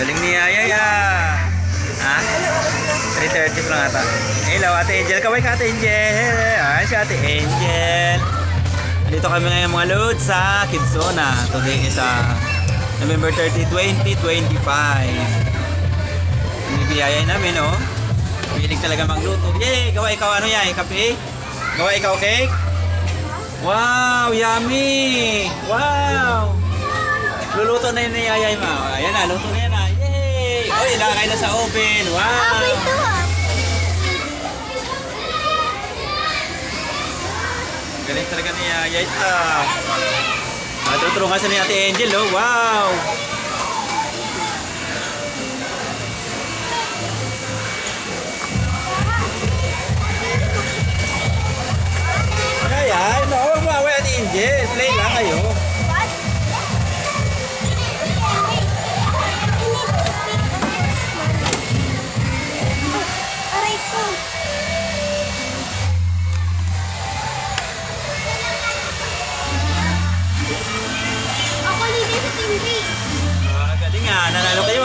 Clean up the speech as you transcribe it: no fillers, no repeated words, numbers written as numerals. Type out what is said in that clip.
Galing ni Yaya ya. Ha? 3:30 pa lang ata. Hello, Ate Angel. Kaway ka, Ate Angel. Ah, si Ate Angel. Dito kami ngayon mga lods sa Kidsona. Today is November 30, 2025. Binibiyayay namin, oh. Pilig talaga magluto. Yay! Gawa ikaw ano yan? Kape? Gawa ikaw cake? Wow! Yummy! Wow! Luluto na yun ni Yayay ma. Ayan na, luto na yan na. Yay! Uy, ilakay na sa oven. Wow! Galing talaga ni Yayay ito. Tutulungan sa ni Ate Angel, oh. Wow! Yayay, huwag mo away Ate Angel. Play lang kayo. Aray ko. Ako libre sa TV. Galing nga, nanalo kayo